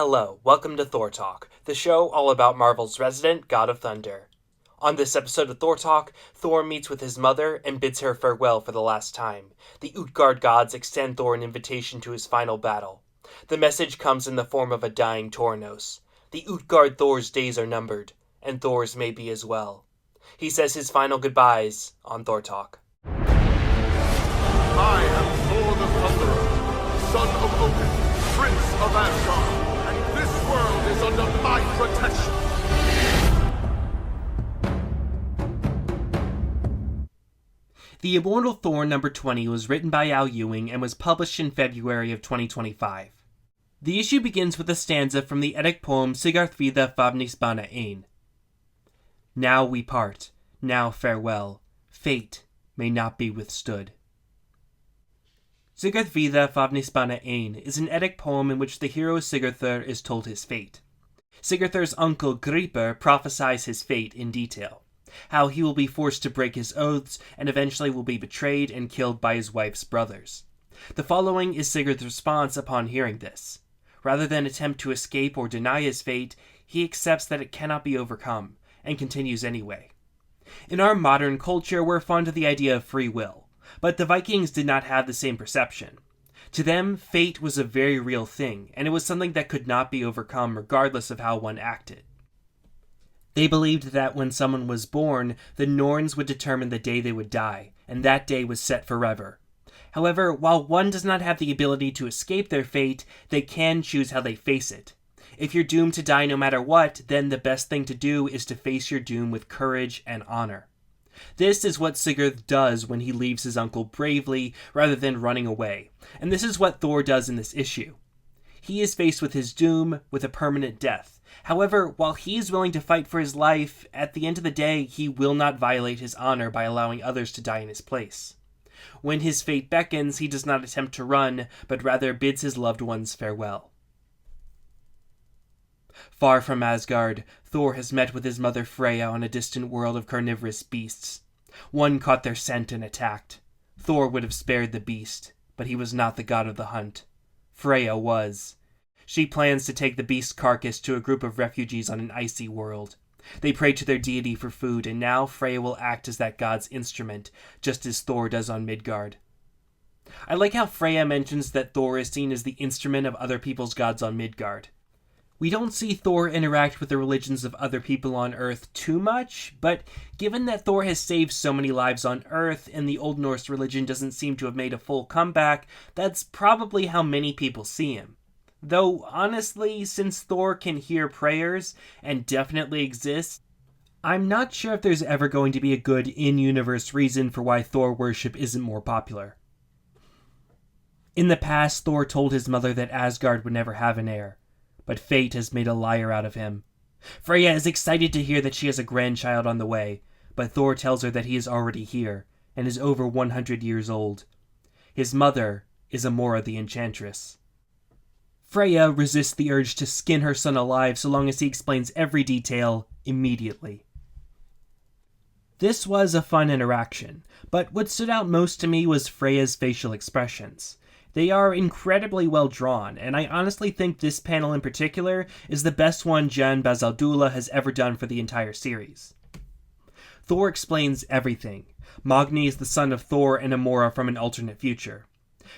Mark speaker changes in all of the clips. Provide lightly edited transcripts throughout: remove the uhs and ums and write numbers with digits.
Speaker 1: Hello, welcome to Thor Talk, the show all about Marvel's resident god of thunder. On this episode of Thor Talk, Thor meets with his mother and bids her farewell for the last time. The Utgard gods extend Thor an invitation to his final battle. The message comes in the form of a dying Toranos. The Utgard-Thor's days are numbered, and Thor's may be as well. He says his final goodbyes on Thor Talk.
Speaker 2: I am Thor the Thunderer, son of Odin, prince of Asgard, and this world is under my protection.
Speaker 1: The Immortal Thor number 20 was written by Al Ewing and was published in February of 2025. The issue begins with a stanza from the Eddic poem Utgard-Thor Favnisbana Ein. Now we part, now farewell, fate may not be withstood. Utgard-Thor Favnisbana Ein is an Eddic poem in which the hero Utgard-Thor is told his fate. Utgard-Thor's uncle Gripir prophesies his fate in detail, how he will be forced to break his oaths and eventually will be betrayed and killed by his wife's brothers. The following is Sigurd's response upon hearing this. Rather than attempt to escape or deny his fate, he accepts that it cannot be overcome, and continues anyway. In our modern culture, we're fond of the idea of free will, but the Vikings did not have the same perception. To them, fate was a very real thing, and it was something that could not be overcome regardless of how one acted. They believed that when someone was born, the Norns would determine the day they would die, and that day was set forever. However, while one does not have the ability to escape their fate, they can choose how they face it. If you're doomed to die no matter what, then the best thing to do is to face your doom with courage and honor. This is what Sigurd does when he leaves his uncle bravely rather than running away, and this is what Thor does in this issue. He is faced with his doom, with a permanent death. However, while he is willing to fight for his life, at the end of the day, he will not violate his honor by allowing others to die in his place. When his fate beckons, he does not attempt to run, but rather bids his loved ones farewell. Far from Asgard, Thor has met with his mother Freyja on a distant world of carnivorous beasts. One caught their scent and attacked. Thor would have spared the beast, but he was not the god of the hunt. Freyja was. She plans to take the beast's carcass to a group of refugees on an icy world. They pray to their deity for food, and now Freyja will act as that god's instrument, just as Thor does on Midgard. I like how Freyja mentions that Thor is seen as the instrument of other people's gods on Midgard. We don't see Thor interact with the religions of other people on Earth too much, but given that Thor has saved so many lives on Earth and the Old Norse religion doesn't seem to have made a full comeback, that's probably how many people see him. Though, honestly, since Thor can hear prayers and definitely exists, I'm not sure if there's ever going to be a good in-universe reason for why Thor worship isn't more popular. In the past, Thor told his mother that Asgard would never have an heir, but fate has made a liar out of him. Freyja is excited to hear that she has a grandchild on the way, but Thor tells her that he is already here, and is over 100 years old. His mother is Amora the Enchantress. Freyja resists the urge to skin her son alive so long as he explains every detail immediately. This was a fun interaction, but what stood out most to me was Freyja's facial expressions. They are incredibly well drawn, and I honestly think this panel in particular is the best one Jan Bazaldula has ever done for the entire series. Thor explains everything. Magni is the son of Thor and Amora from an alternate future.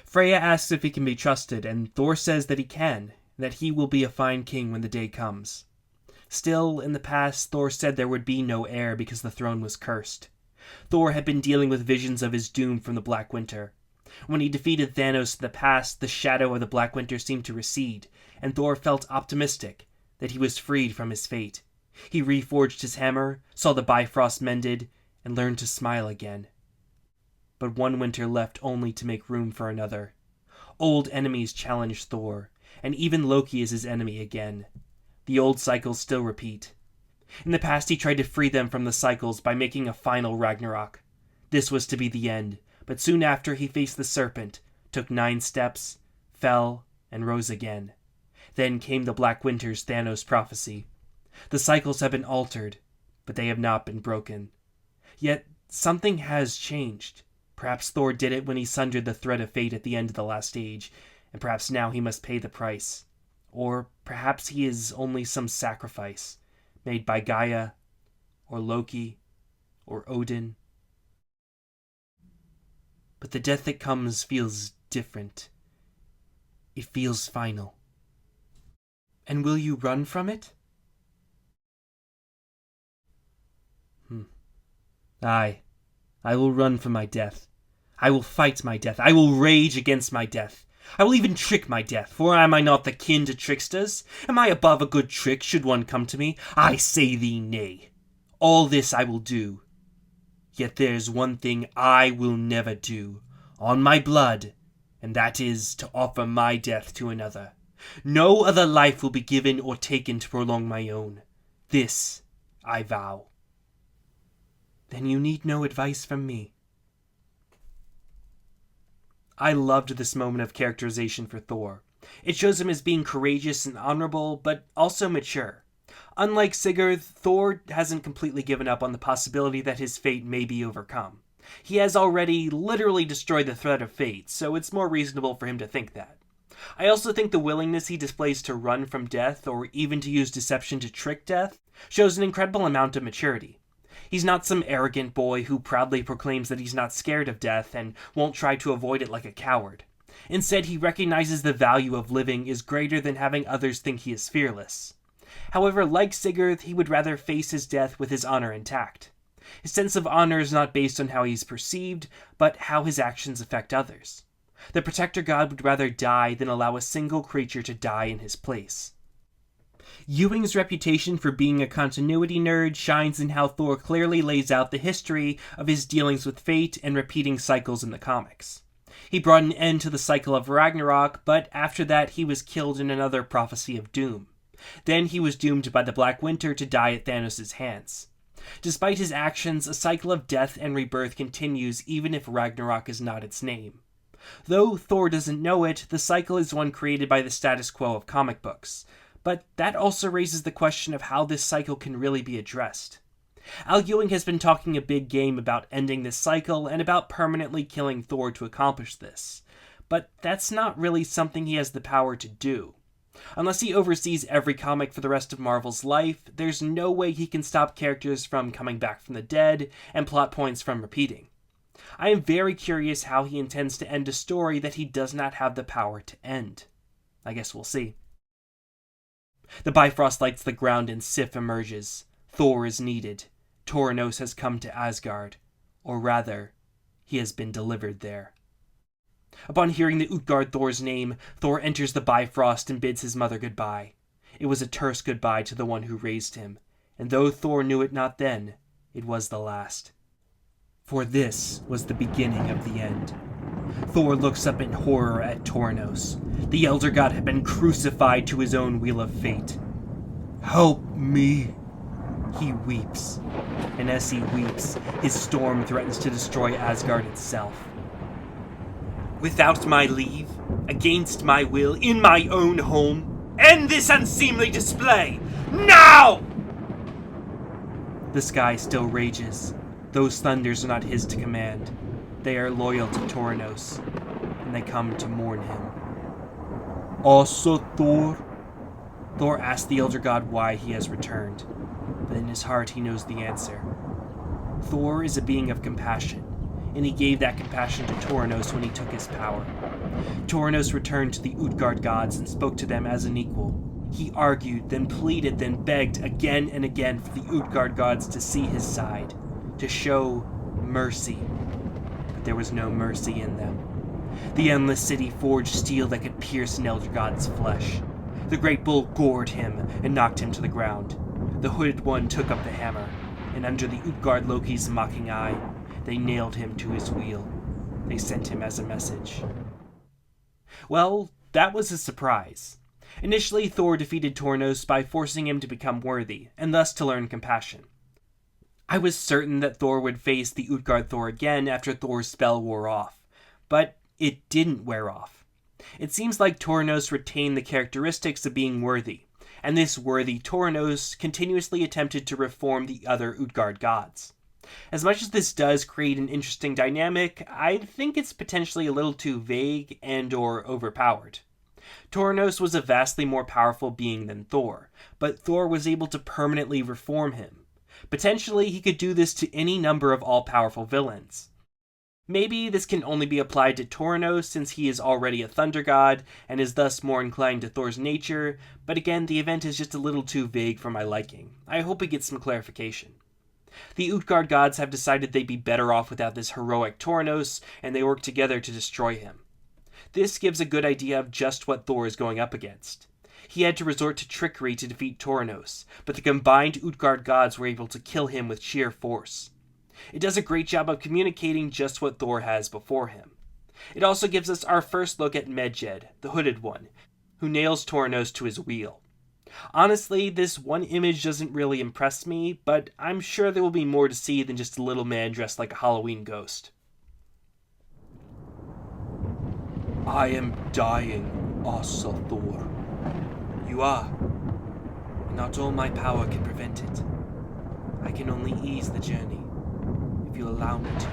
Speaker 1: Freyja asks if he can be trusted, and Thor says that he can, that he will be a fine king when the day comes. Still, in the past, Thor said there would be no heir because the throne was cursed. Thor had been dealing with visions of his doom from the Black Winter. When he defeated Thanos in the past, the shadow of the Black Winter seemed to recede, and Thor felt optimistic that he was freed from his fate. He reforged his hammer, saw the Bifrost mended, and learned to smile again. But one winter left only to make room for another. Old enemies challenged Thor, and even Loki is his enemy again. The old cycles still repeat. In the past he tried to free them from the cycles by making a final Ragnarok. This was to be the end, but soon after he faced the serpent, took 9 steps, fell, and rose again. Then came the Black Winter's Thanos prophecy. The cycles have been altered, but they have not been broken. Yet something has changed. Perhaps Thor did it when he sundered the thread of fate at the end of the last age, and perhaps now he must pay the price. Or perhaps he is only some sacrifice made by Gaia, or Loki, or Odin. But the death that comes feels different. It feels final. And will you run from it? Aye, I will run from my death. I will fight my death. I will rage against my death. I will even trick my death, for am I not the kin to tricksters? Am I above a good trick should one come to me? I say thee nay. All this I will do. Yet there's one thing I will never do, on my blood, and that is to offer my death to another. No other life will be given or taken to prolong my own. This I vow. Then you need no advice from me. I loved this moment of characterization for Thor. It shows him as being courageous and honorable, but also mature. Unlike Sigurd, Thor hasn't completely given up on the possibility that his fate may be overcome. He has already literally destroyed the threat of fate, so it's more reasonable for him to think that. I also think the willingness he displays to run from death, or even to use deception to trick death, shows an incredible amount of maturity. He's not some arrogant boy who proudly proclaims that he's not scared of death and won't try to avoid it like a coward. Instead, he recognizes the value of living is greater than having others think he is fearless. However, like Sigurd, he would rather face his death with his honor intact. His sense of honor is not based on how he's perceived, but how his actions affect others. The protector god would rather die than allow a single creature to die in his place. Ewing's reputation for being a continuity nerd shines in how Thor clearly lays out the history of his dealings with fate and repeating cycles in the comics. He brought an end to the cycle of Ragnarok, but after that he was killed in another prophecy of doom. Then he was doomed by the Black Winter to die at Thanos' hands. Despite his actions, a cycle of death and rebirth continues even if Ragnarok is not its name. Though Thor doesn't know it, the cycle is one created by the status quo of comic books. But that also raises the question of how this cycle can really be addressed. Al Ewing has been talking a big game about ending this cycle and about permanently killing Thor to accomplish this. But that's not really something he has the power to do. Unless he oversees every comic for the rest of Marvel's life, there's no way he can stop characters from coming back from the dead and plot points from repeating. I am very curious how he intends to end a story that he does not have the power to end. I guess we'll see. The Bifrost lights the ground and Sif emerges. Thor is needed. Toranos has come to Asgard. Or rather, he has been delivered there. Upon hearing the Utgard-Thor's name, Thor enters the Bifrost and bids his mother goodbye. It was a terse goodbye to the one who raised him, and though Thor knew it not then, it was the last. For this was the beginning of the end. Thor looks up in horror at Toranos. The Elder God had been crucified to his own wheel of fate. "Help me!" He weeps, and as he weeps, his storm threatens to destroy Asgard itself. "Without my leave, against my will, in my own home, end this unseemly display! Now!" The sky still rages. Those thunders are not his to command. They are loyal to Toranos, and they come to mourn him. "Also Thor?" Thor asks the Elder God why he has returned, but in his heart he knows the answer. Thor is a being of compassion, and he gave that compassion to Toranos when he took his power. Toranos returned to the Utgard gods and spoke to them as an equal. He argued, then pleaded, then begged again and again for the Utgard gods to see his side, to show mercy. But there was no mercy in them. The Endless City forged steel that could pierce an Elder God's flesh. The great bull gored him and knocked him to the ground. The Hooded One took up the hammer, and under the Utgard-Loki's mocking eye, they nailed him to his wheel. They sent him as a message. Well, that was a surprise. Initially, Thor defeated Toranos by forcing him to become worthy, and thus to learn compassion. I was certain that Thor would face the Utgard-Thor again after Thor's spell wore off, but it didn't wear off. It seems like Toranos retained the characteristics of being worthy, and this worthy Toranos continuously attempted to reform the other Utgard gods. As much as this does create an interesting dynamic, I think it's potentially a little too vague and or overpowered. Toranos was a vastly more powerful being than Thor, but Thor was able to permanently reform him. Potentially, he could do this to any number of all-powerful villains. Maybe this can only be applied to Toranos since he is already a thunder god and is thus more inclined to Thor's nature, but again, the event is just a little too vague for my liking. I hope we get some clarification. The Utgard gods have decided they'd be better off without this heroic Toranos, and they work together to destroy him. This gives a good idea of just what Thor is going up against. He had to resort to trickery to defeat Toranos, but the combined Utgard gods were able to kill him with sheer force. It does a great job of communicating just what Thor has before him. It also gives us our first look at Medjed, the hooded one, who nails Toranos to his wheel. Honestly, this one image doesn't really impress me, but I'm sure there will be more to see than just a little man dressed like a Halloween ghost.
Speaker 3: I am dying, Asa Thor.
Speaker 1: You are. Not all my power can prevent it. I can only ease the journey, if you allow me to.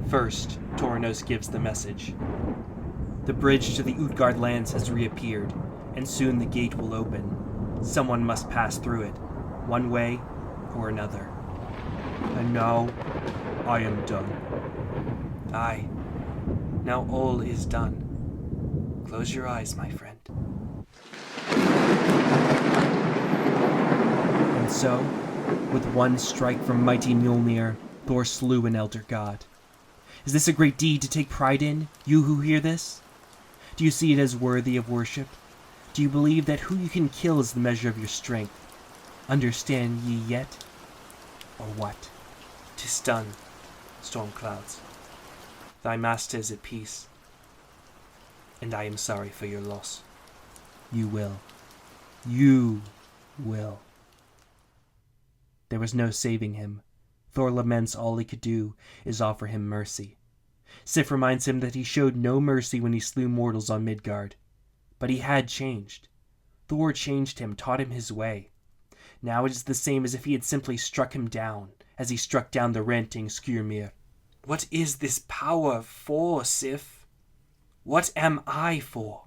Speaker 1: First, Toranos gives the message. The bridge to the Utgard lands has reappeared, and soon the gate will open. Someone must pass through it, one way or another.
Speaker 3: And now, I am done.
Speaker 1: Aye. Now all is done. Close your eyes, my friend. And so, with one strike from mighty Mjolnir, Thor slew an elder god. Is this a great deed to take pride in, you who hear this? Do you see it as worthy of worship? Do you believe that who you can kill is the measure of your strength? Understand ye yet? Or what? 'Tis done, storm clouds. Thy master is at peace, and I am sorry for your loss. You will. You will. There was no saving him. Thor laments all he could do is offer him mercy. Sif reminds him that he showed no mercy when he slew mortals on Midgard. But he had changed. Thor changed him, taught him his way. Now it is the same as if he had simply struck him down, as he struck down the ranting Skyrmir. What is this power for, Sif? What am I for?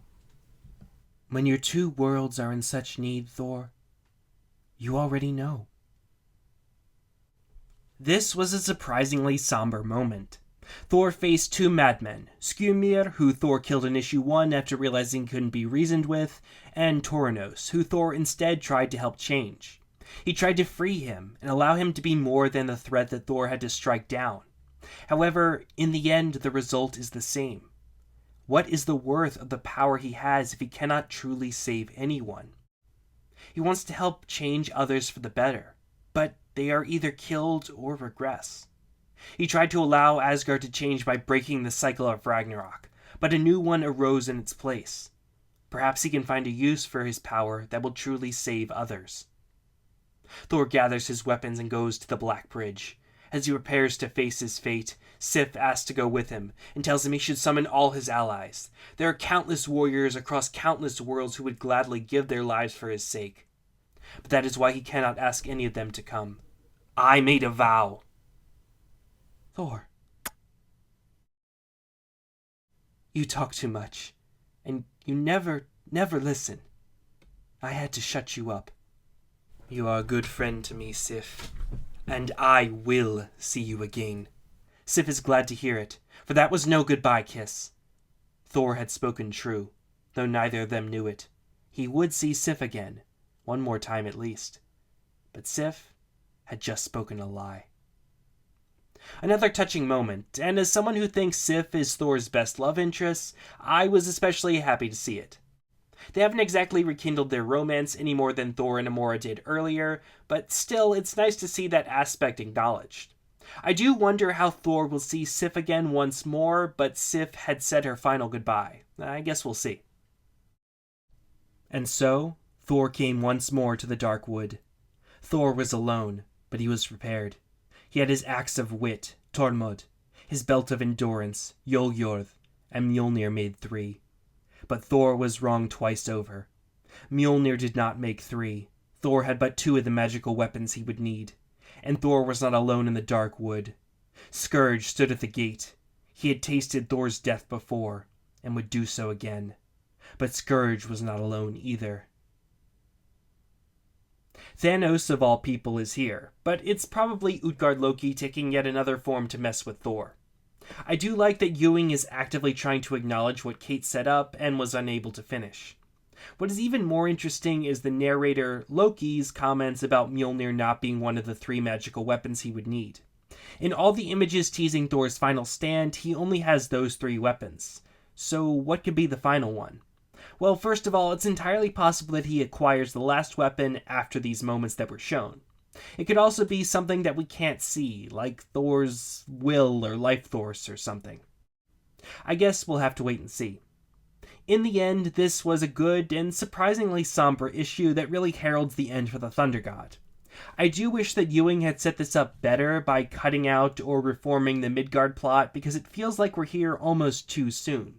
Speaker 1: When your two worlds are in such need, Thor, you already know. This was a surprisingly somber moment. Thor faced two madmen, Skyrmir, who Thor killed in issue 1 after realizing he couldn't be reasoned with, and Toranos, who Thor instead tried to help change. He tried to free him and allow him to be more than the threat that Thor had to strike down. However, in the end, the result is the same. What is the worth of the power he has if he cannot truly save anyone? He wants to help change others for the better, but they are either killed or regress. He tried to allow Asgard to change by breaking the cycle of Ragnarok, but a new one arose in its place. Perhaps he can find a use for his power that will truly save others. Thor gathers his weapons and goes to the Black Bridge. As he prepares to face his fate, Sif asks to go with him and tells him he should summon all his allies. There are countless warriors across countless worlds who would gladly give their lives for his sake. But that is why he cannot ask any of them to come. I made a vow. Thor. You talk too much, and you never listen. I had to shut you up. You are a good friend to me, Sif, and I will see you again. Sif is glad to hear it, for that was no goodbye kiss. Thor had spoken true, though neither of them knew it. He would see Sif again, one more time at least. But Sif had just spoken a lie. Another touching moment, and as someone who thinks Sif is Thor's best love interest, I was especially happy to see it. They haven't exactly rekindled their romance any more than Thor and Amora did earlier, but still, it's nice to see that aspect acknowledged. I do wonder how Thor will see Sif again once more, but Sif had said her final goodbye. I guess we'll see. And so, Thor came once more to the dark wood. Thor was alone, but he was prepared. He had his axe of wit, Tormod, his belt of endurance, Yoljorð, and Mjolnir made 3. But Thor was wrong twice over. Mjolnir did not make 3. Thor had but 2 of the magical weapons he would need. And Thor was not alone in the dark wood. Scourge stood at the gate. He had tasted Thor's death before. and would do so again. But Scourge was not alone either. Thanos, of all people, is here, but it's probably Utgard-Loki taking yet another form to mess with Thor. I do like that Ewing is actively trying to acknowledge what Kate set up and was unable to finish. What is even more interesting is the narrator Loki's comments about Mjolnir not being one of the 3 magical weapons he would need. In all the images teasing Thor's final stand, he only has those 3 weapons. So what could be the final one? Well, first of all, it's entirely possible that he acquires the last weapon after these moments that were shown. It could also be something that we can't see, like Thor's will or life force or something. I guess we'll have to wait and see. In the end, this was a good and surprisingly somber issue that really heralds the end for the Thunder God. I do wish that Ewing had set this up better by cutting out or reforming the Midgard plot, because it feels like we're here almost too soon.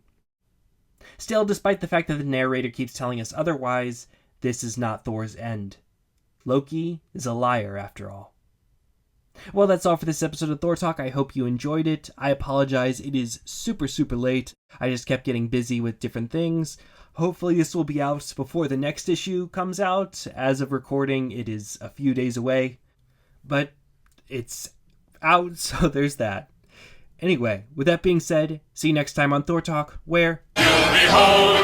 Speaker 1: Still, despite the fact that the narrator keeps telling us otherwise, this is not Thor's end. Loki is a liar after all. Well, that's all for this episode of Thor Talk. I hope you enjoyed it. I apologize, it is super late. I just kept getting busy with different things. Hopefully this will be out before the next issue comes out. As of recording, it is a few days away. But it's out, so there's that. Anyway, with that being said, see you next time on Thor Talk, where...
Speaker 2: Behold